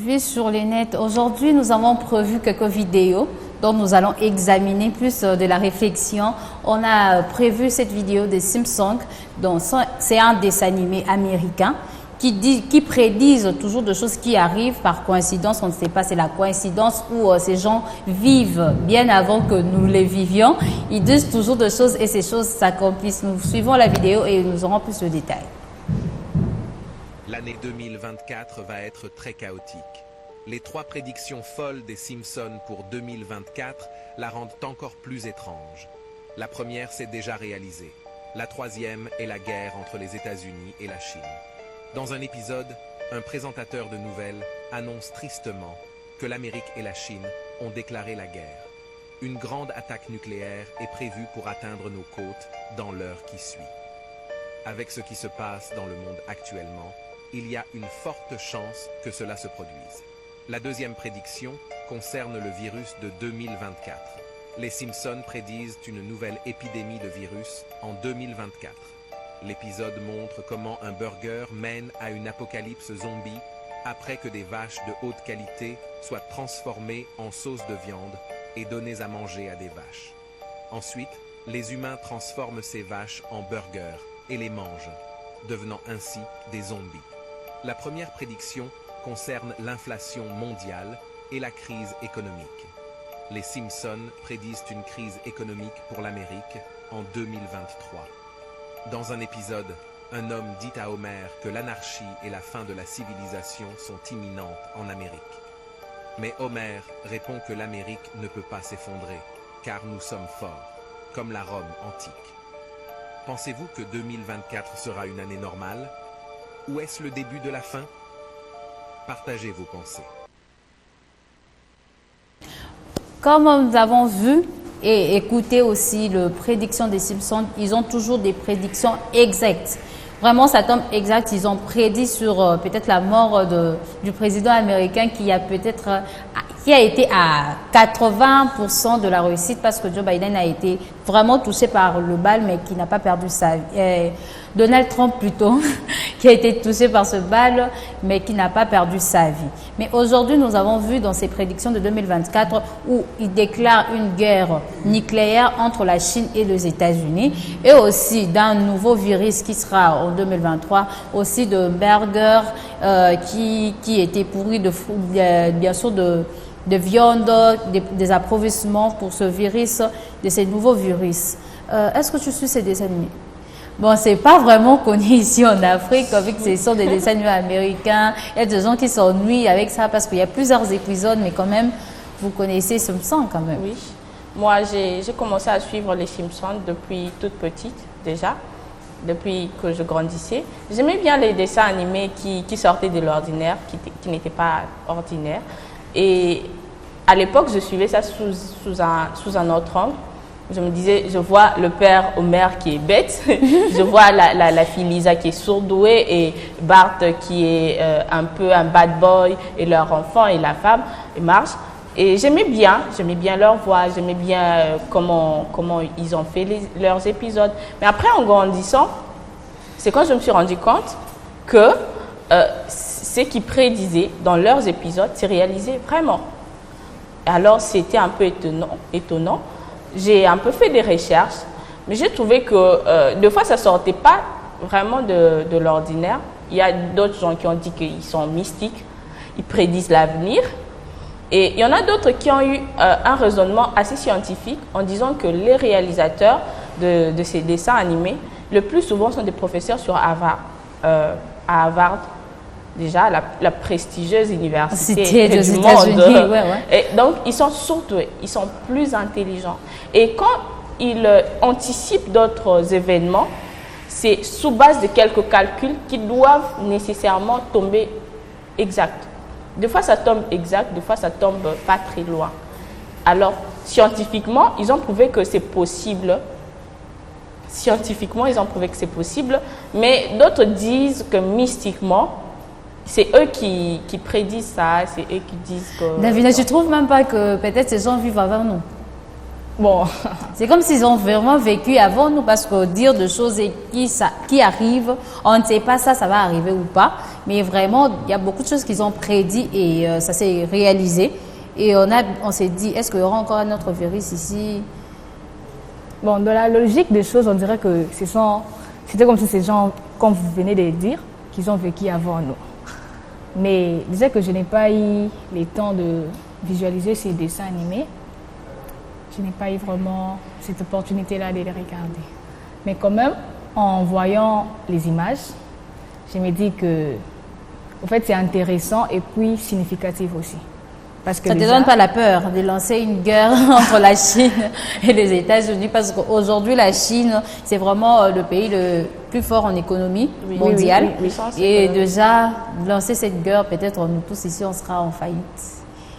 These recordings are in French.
vu sur les nets. Aujourd'hui, nous avons prévu quelques vidéos dont nous allons examiner plus de la réflexion. On a prévu cette vidéo des Simpsons, c'est un dessin animé américain qui prédisent toujours de choses qui arrivent par coïncidence. On ne sait pas si c'est la coïncidence ou ces gens vivent bien avant que nous les vivions. Ils disent toujours de choses et ces choses s'accomplissent. Nous suivons la vidéo et nous aurons plus de détails. L'année 2024 va être très chaotique. Les 3 prédictions folles des Simpsons pour 2024 la rendent encore plus étrange. La première s'est déjà réalisée. La troisième est la guerre entre les États-Unis et la Chine. Dans un épisode, un présentateur de nouvelles annonce tristement que l'Amérique et la Chine ont déclaré la guerre. Une grande attaque nucléaire est prévue pour atteindre nos côtes dans l'heure qui suit. Avec ce qui se passe dans le monde actuellement, il y a une forte chance que cela se produise. La deuxième prédiction concerne le virus de 2024. Les Simpsons prédisent une nouvelle épidémie de virus en 2024. L'épisode montre comment un burger mène à une apocalypse zombie après que des vaches de haute qualité soient transformées en sauce de viande et données à manger à des vaches. Ensuite, les humains transforment ces vaches en burgers et les mangent, devenant ainsi des zombies. La première prédiction concerne l'inflation mondiale et la crise économique. Les Simpsons prédisent une crise économique pour l'Amérique en 2023. Dans un épisode, un homme dit à Homer que l'anarchie et la fin de la civilisation sont imminentes en Amérique. Mais Homer répond que l'Amérique ne peut pas s'effondrer, car nous sommes forts, comme la Rome antique. Pensez-vous que 2024 sera une année normale? Ou est-ce le début de la fin? Partagez vos pensées. Comme nous avons vu et écouté aussi les prédictions des Simpsons, ils ont toujours des prédictions exactes. Vraiment, ça tombe exact. Ils ont prédit sur peut-être la mort du président américain qui a été à 80% de la réussite parce que Joe Biden a été vraiment touché par le bal mais qui n'a pas perdu sa vie. Donald Trump plutôt, qui a été touché par ce bal mais qui n'a pas perdu sa vie. Mais aujourd'hui, nous avons vu dans ces prédictions de 2024 où il déclare une guerre nucléaire entre la Chine et les États-Unis et aussi d'un nouveau virus qui sera en 2023, aussi de burgers qui était pourri bien sûr de viande, des approvisionnements pour ce virus, de ces nouveaux virus. Est-ce que tu suis ces dessins animés? Bon, c'est pas vraiment connu ici en Afrique, vu que ce sont des dessins animés américains. Il y a des gens qui s'ennuient avec ça parce qu'il y a plusieurs épisodes, mais quand même, vous connaissez Simpsons quand même. Oui, moi j'ai commencé à suivre les Simpsons depuis toute petite déjà, depuis que je grandissais. J'aimais bien les dessins animés qui sortaient de l'ordinaire, qui n'étaient pas ordinaires. Et à l'époque, je suivais ça sous un autre angle. Je me disais, je vois le père Homer qui est bête, je vois la fille Lisa qui est surdouée et Bart qui est un peu un bad boy et leur enfant et la femme, et Marge. Et j'aimais bien leur voix, j'aimais bien comment ils ont fait leurs épisodes. Mais après, en grandissant, c'est quand je me suis rendu compte que ce qu'ils prédisaient dans leurs épisodes s'est réalisé vraiment. Alors, c'était un peu étonnant. J'ai un peu fait des recherches, mais j'ai trouvé que des fois, ça ne sortait pas vraiment de l'ordinaire. Il y a d'autres gens qui ont dit qu'ils sont mystiques, ils prédisent l'avenir. Et il y en a d'autres qui ont eu un raisonnement assez scientifique en disant que les réalisateurs de ces dessins animés, le plus souvent, sont des professeurs sur Harvard. À Harvard, déjà, la prestigieuse université du monde. Ouais. Et donc, ils sont surtout, ils sont plus intelligents. Et quand ils anticipent d'autres événements, c'est sous base de quelques calculs qui doivent nécessairement tomber exacts. Des fois, ça tombe exact, des fois, ça tombe pas très loin. Alors, scientifiquement, ils ont prouvé que c'est possible. Mais d'autres disent que mystiquement, c'est eux qui prédisent ça, c'est eux qui disent que... David, je ne trouve même pas que peut-être ces gens vivent avant nous. Bon, C'est comme s'ils ont vraiment vécu avant nous, parce que dire de choses qui arrivent, on ne sait pas ça va arriver ou pas. Mais vraiment, il y a beaucoup de choses qu'ils ont prédit et ça s'est réalisé. Et on s'est dit, est-ce qu'il y aura encore un autre virus ici? bon, dans la logique des choses, on dirait que c'était comme si ces gens, comme vous venez de dire, qu'ils ont vécu avant nous. Mais je disais que je n'ai pas eu le temps de visualiser ces dessins animés. Je n'ai pas eu vraiment cette opportunité-là de les regarder. Mais quand même, en voyant les images, je me dis que, en fait, c'est intéressant et puis significatif aussi. Parce que Ça ne te donne pas la peur de lancer une guerre entre la Chine et les États-Unis, parce qu'aujourd'hui, la Chine, c'est vraiment le pays le plus fort en économie mondiale. oui. Et déjà, lancer cette guerre, peut-être nous tous ici, on sera en faillite.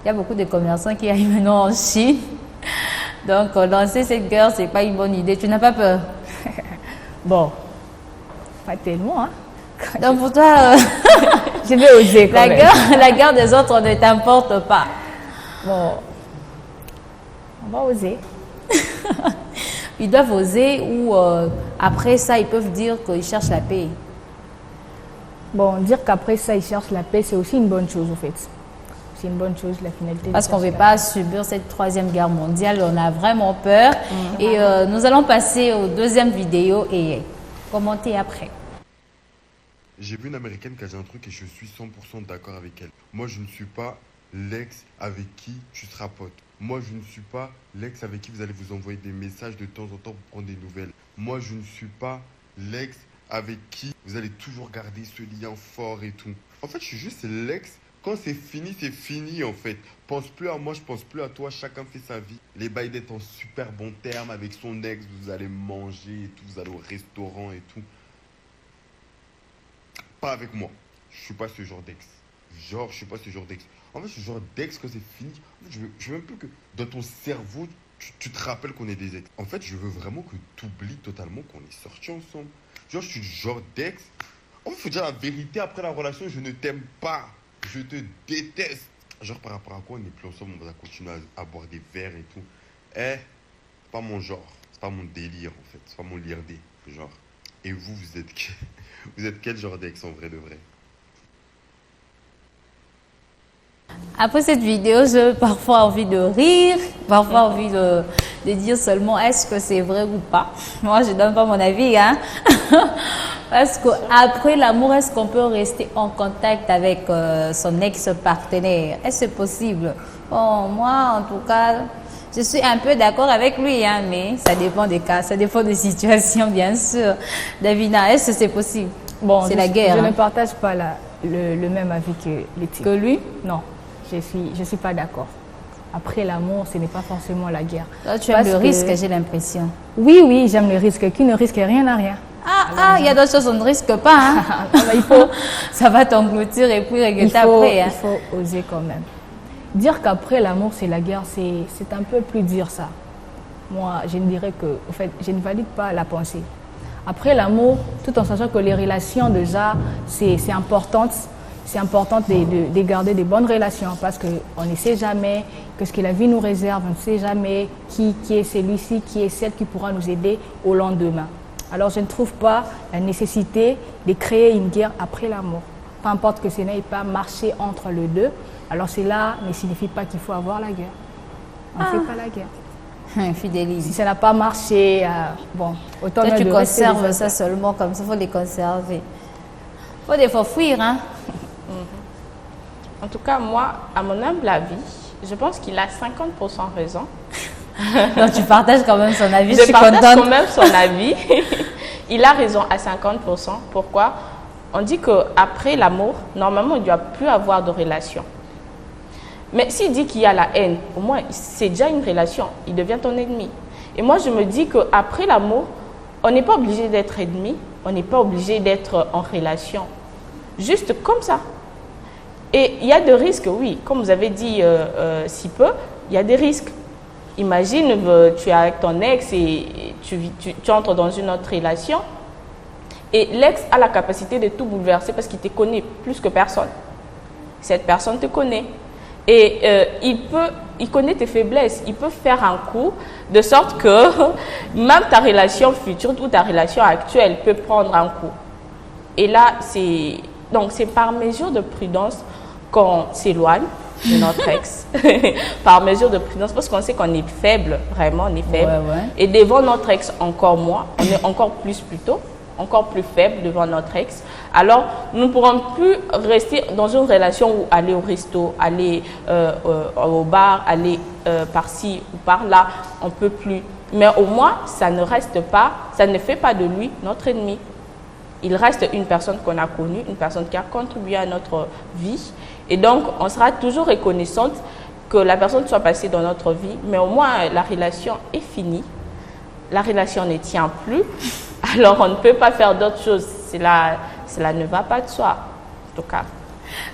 Il y a beaucoup de commerçants qui arrivent maintenant en Chine. Donc, lancer cette guerre, ce n'est pas une bonne idée. Tu n'as pas peur? Bon, pas tellement, hein. Donc, pour toi, Je vais oser quand même. la guerre des autres ne t'importe pas. Bon, on va oser. Ils doivent oser ou après ça, ils peuvent dire qu'ils cherchent la paix. Bon, dire qu'après ça, ils cherchent la paix, c'est aussi une bonne chose, en fait. C'est une bonne chose, la finalité. Parce qu'on ne veut pas subir cette troisième guerre mondiale, on a vraiment peur. Et nous allons passer aux deuxième vidéo et commenter après. J'ai vu une américaine qui a dit un truc et je suis 100% d'accord avec elle. Moi, je ne suis pas l'ex avec qui tu seras pote. Moi, je ne suis pas l'ex avec qui vous allez vous envoyer des messages de temps en temps pour prendre des nouvelles. Moi, je ne suis pas l'ex avec qui vous allez toujours garder ce lien fort et tout. En fait, je suis juste l'ex. Quand c'est fini en fait. Pense plus à moi, je pense plus à toi, chacun fait sa vie. Les bails d'être en super bon terme avec son ex, vous allez manger et tout, vous allez au restaurant et tout. Pas avec moi. Je suis pas ce genre d'ex. Genre, je suis pas ce genre d'ex. En fait, ce genre d'ex, quand c'est fini, en fait, je veux même plus que dans ton cerveau, tu te rappelles qu'on est des ex. En fait, je veux vraiment que tu oublies totalement qu'on est sortis ensemble. Genre, je suis le genre d'ex. En fait, il faut dire la vérité après la relation, je ne t'aime pas. Je te déteste. Genre, par rapport à quoi on n'est plus ensemble, on va continuer à boire des verres et tout. C'est pas mon genre. C'est pas mon délire, en fait. C'est pas mon lirdé, genre. Et vous, vous êtes quel genre d'ex en vrai de vrai? Après cette vidéo, j'ai parfois envie de rire, parfois envie de dire seulement est-ce que c'est vrai ou pas. Moi, je ne donne pas mon avis, hein. Parce qu'après l'amour, est-ce qu'on peut rester en contact avec son ex-partenaire? Est-ce que c'est possible? Bon, moi, en tout cas, je suis un peu d'accord avec lui, hein, mais ça dépend des cas, ça dépend des situations, bien sûr. Davina, est-ce que c'est possible? Bon, c'est la guerre. Je hein. ne partage pas le même avis que les types. Que lui? Non, je suis pas d'accord. Après l'amour, ce n'est pas forcément la guerre. Toi, tu aimes le risque, j'ai l'impression. Oui, j'aime le risque. Qui ne risque rien n'a rien. Il y a d'autres choses on ne risque pas. Hein. Il faut, ça va t'engloutir et puis regretter après. Hein. Il faut oser quand même. Dire qu'après l'amour, c'est la guerre, c'est un peu plus dire ça. Moi, je ne dirais que, en fait, je ne valide pas la pensée. Après l'amour, tout en sachant que les relations déjà, c'est important. C'est important de garder des bonnes relations parce qu'on ne sait jamais ce que la vie nous réserve, on ne sait jamais qui est celui-ci, qui est celle qui pourra nous aider au lendemain. Alors je ne trouve pas la nécessité de créer une guerre après l'amour. Peu importe que ce n'ait pas marché entre les deux, alors cela ne signifie pas qu'il faut avoir la guerre. On ne fait pas la guerre. Fidélisme. Si ça n'a pas marché, bon, autant toi, tu de conserves ça seulement comme ça, il faut les conserver. Il faut des fois fuir, hein. En tout cas, moi, à mon humble avis, je pense qu'il a 50% raison. Donc, tu partages quand même son avis. Je suis partage contente. Quand même son avis. Il a raison à 50%. Pourquoi? On dit qu'après l'amour, normalement, il ne doit plus avoir de relation. Mais s'il dit qu'il y a la haine, au moins, c'est déjà une relation. Il devient ton ennemi. Et moi, je me dis qu'après l'amour, on n'est pas obligé d'être ennemi. On n'est pas obligé d'être en relation. Juste comme ça. Et il y a des risques, oui. Comme vous avez dit si peu, il y a des risques. Imagine, tu es avec ton ex et tu entres dans une autre relation et l'ex a la capacité de tout bouleverser parce qu'il te connaît plus que personne. Cette personne te connaît. Et il peut il connaît tes faiblesses. Il peut faire un coup de sorte que même ta relation future ou ta relation actuelle peut prendre un coup. Et là, c'est par mesure de prudence qu'on s'éloigne de notre ex. Par mesure de prudence, parce qu'on sait qu'on est faible, vraiment, on est faible. Ouais. Et devant notre ex, encore moins, on est encore plus plutôt, encore plus faible devant notre ex. Alors, nous ne pourrons plus rester dans une relation où aller au resto, aller au bar, aller par-ci ou par-là, on ne peut plus. Mais au moins, ça ne reste pas, ça ne fait pas de lui notre ennemi. Il reste une personne qu'on a connue, une personne qui a contribué à notre vie. Et donc, on sera toujours reconnaissante que la personne soit passée dans notre vie, mais au moins, la relation est finie. La relation ne tient plus. Alors, on ne peut pas faire d'autres choses. Cela ne va pas de soi, en tout cas.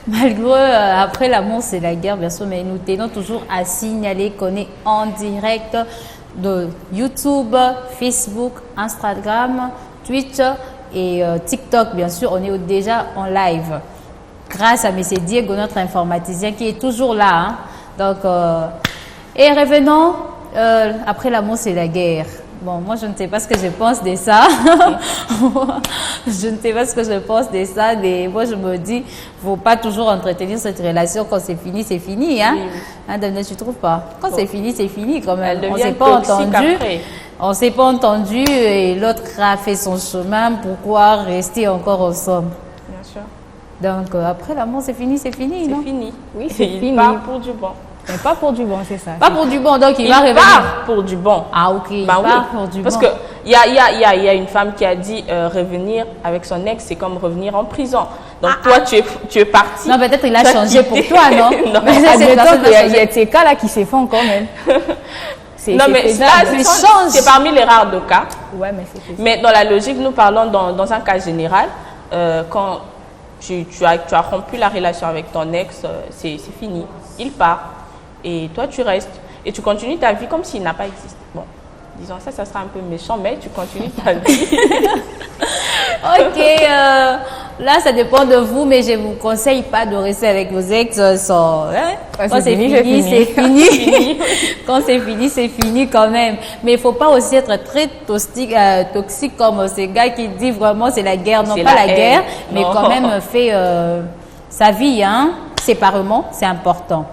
Malgré, après l'amour, c'est la guerre, bien sûr, mais nous tenons toujours à signaler qu'on est en direct de YouTube, Facebook, Instagram, Twitch et TikTok, bien sûr. On est déjà en live. Grâce à M. Diego, notre informaticien, qui est toujours là. Hein. Donc, et revenons, après l'amour, c'est la guerre. Bon, moi, je ne sais pas ce que je pense de ça. Je ne sais pas ce que je pense de ça. Mais moi, je me dis, il ne faut pas toujours entretenir cette relation. Quand c'est fini, c'est fini. Hein? Oui. Hein, Damien, tu ne trouves pas? Quand c'est fini, c'est fini quand même. On ne s'est pas entendu. Après. On ne s'est pas entendu et l'autre a fait son chemin. Pourquoi rester encore ensemble? Bien sûr. Donc, après l'amour, c'est fini, non? C'est fini. Oui, c'est fini. Il part pour du bon. Mais pas pour du bon, c'est ça. Pas pour du bon, donc il va revenir. Part pour du bon. Ah, ok. Il part pour du bon. Parce qu'il y a une femme qui a dit revenir avec son ex, c'est comme revenir en prison. Donc, toi, tu es parti. Non, peut-être il a changé pour toi, non? Non, mais il y a ces cas-là qui se font quand même. Non, mais c'est parmi les rares de cas. Ouais, mais c'est faisable. Mais dans la logique, nous parlons dans un cas général. Quand tu as rompu la relation avec ton ex, c'est fini. Il part. Et toi, tu restes. Et tu continues ta vie comme s'il n'a pas existé. Bon, disons ça sera un peu méchant, mais tu continues ta vie. Ok, là, ça dépend de vous, mais je ne vous conseille pas de rester avec vos ex. Quand c'est fini, c'est fini. Quand c'est fini, c'est fini quand même. Mais il ne faut pas aussi être très toxique comme ces gars qui disent vraiment c'est la guerre. Non, pas la guerre, mais quand même fait sa vie, hein, séparément, c'est important.